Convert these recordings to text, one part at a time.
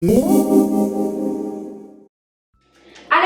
Allô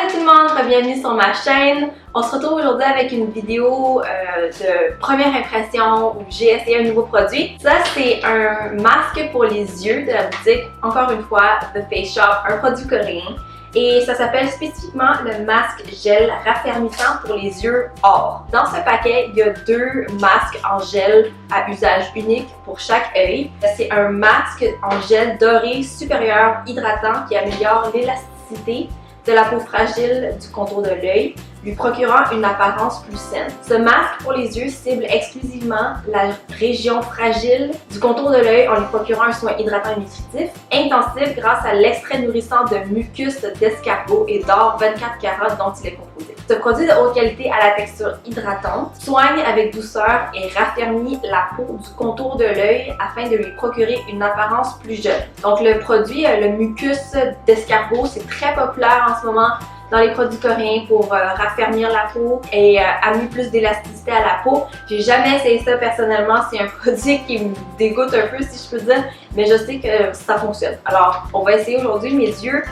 tout le monde, bienvenue sur ma chaîne. On se retrouve aujourd'hui avec une vidéo de première impression où j'ai essayé un nouveau produit. Ça, c'est un masque pour les yeux de la boutique, encore une fois, The Face Shop, un produit coréen. Et ça s'appelle spécifiquement le masque gel raffermissant pour les yeux or. Dans ce paquet, il y a deux masques en gel à usage unique pour chaque œil. C'est un masque en gel doré supérieur hydratant qui améliore l'élasticité de la peau fragile du contour de l'œil, lui procurant une apparence plus saine. Ce masque pour les yeux cible exclusivement la région fragile du contour de l'œil en lui procurant un soin hydratant et nutritif, intensif grâce à l'extrait nourrissant de mucus d'escargot et d'or 24 carats dont il est composé. Ce produit de haute qualité à la texture hydratante soigne avec douceur et raffermit la peau du contour de l'œil afin de lui procurer une apparence plus jeune. Donc le produit, le mucus d'escargot, c'est très populaire en ce moment dans les produits coréens pour raffermir la peau et amener plus d'élasticité à la peau. J'ai jamais essayé ça personnellement, c'est un produit qui me dégoûte un peu si je peux dire, mais je sais que ça fonctionne. Alors on va essayer aujourd'hui. Mes yeux,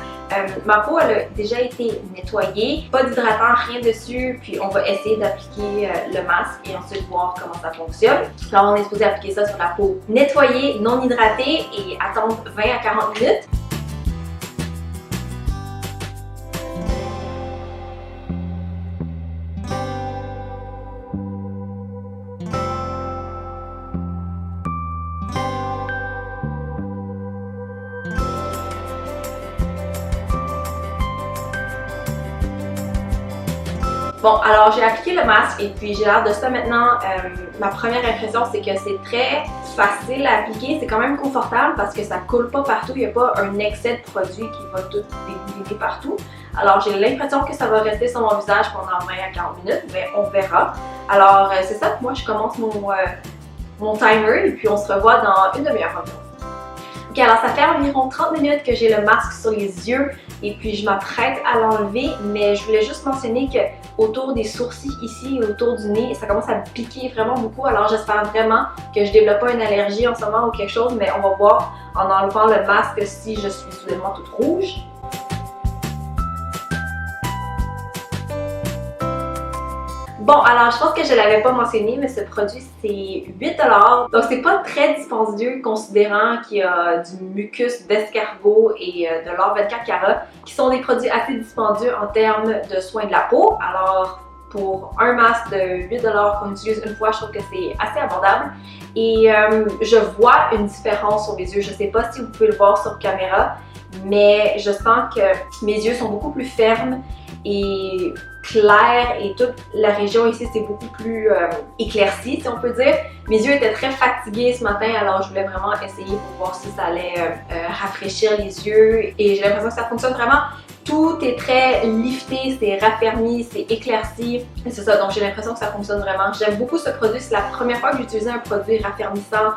ma peau elle a déjà été nettoyée, pas d'hydratant, rien dessus, puis on va essayer d'appliquer le masque et ensuite voir comment ça fonctionne. Alors on est supposé appliquer ça sur la peau nettoyée, non hydratée et attendre 20 à 40 minutes. Bon, alors j'ai appliqué le masque et puis j'ai l'air de ça maintenant. Ma première impression, c'est que c'est très facile à appliquer. C'est quand même confortable parce que ça coule pas partout. Il n'y a pas un excès de produit qui va tout dégouliner partout. Alors j'ai l'impression que ça va rester sur mon visage pendant 20 à 40 minutes, mais on verra. Alors c'est ça, moi je commence mon timer et puis on se revoit dans une demi-heure environ. Ok, alors ça fait environ 30 minutes que j'ai le masque sur les yeux et puis je m'apprête à l'enlever, mais je voulais juste mentionner que autour des sourcils ici et autour du nez, ça commence à me piquer vraiment beaucoup. Alors j'espère vraiment que je développe pas une allergie en ce moment ou quelque chose, mais on va voir en enlevant le masque si je suis soudainement toute rouge. Bon, alors je pense que je ne l'avais pas mentionné, mais ce produit c'est 8$. Donc c'est pas très dispendieux considérant qu'il y a du mucus d'escargot et de l'or 24 carats qui sont des produits assez dispendieux en termes de soins de la peau. Alors pour un masque de 8$ qu'on utilise une fois, je trouve que c'est assez abordable. Et je vois une différence sur mes yeux. Je sais pas si vous pouvez le voir sur caméra, mais je sens que mes yeux sont beaucoup plus fermes et clair et toute la région ici c'est beaucoup plus éclairci si on peut dire. Mes yeux étaient très fatigués ce matin, alors je voulais vraiment essayer pour voir si ça allait rafraîchir les yeux et j'ai l'impression que ça fonctionne vraiment. Tout est très lifté, c'est raffermi, c'est éclairci. C'est ça, donc j'ai l'impression que ça fonctionne vraiment. J'aime beaucoup ce produit, c'est la première fois que j'utilisais un produit raffermissant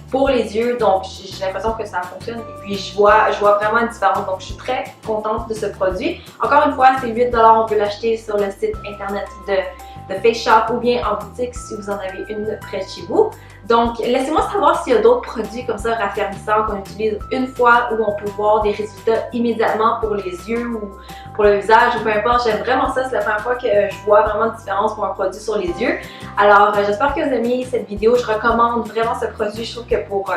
pour les yeux, donc j'ai l'impression que ça fonctionne et puis je vois vraiment une différence, donc je suis très contente de ce produit. Encore une fois, c'est 8$, on peut l'acheter sur le site internet de Face Shop ou bien en boutique si vous en avez une près de chez vous. Donc laissez-moi savoir s'il y a d'autres produits comme ça raffermissants qu'on utilise une fois où on peut voir des résultats immédiatement pour les yeux ou pour le visage ou peu importe. J'aime vraiment ça, c'est la première fois que je vois vraiment de différence pour un produit sur les yeux. Alors j'espère que vous aimez cette vidéo, je recommande vraiment ce produit. Je trouve que pour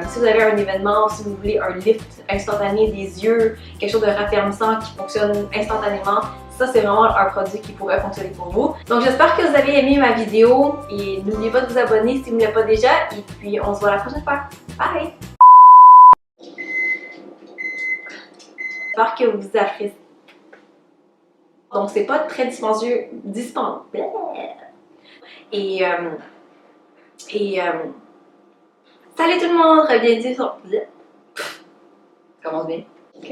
si vous avez un événement, si vous voulez un lift instantané des yeux, quelque chose de raffermissant qui fonctionne instantanément, ça c'est vraiment un produit qui pourrait fonctionner pour vous. Donc j'espère que vous avez aimé ma vidéo et n'oubliez pas de vous abonner si vous ne l'avez pas déjà et puis on se voit la prochaine fois. Bye! J'espère que vous appréciez. Donc c'est pas très dispendieux, et salut tout le monde, bienvenue sur... Commence bien. Ok.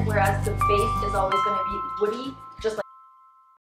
Whereas the base is always going to be woody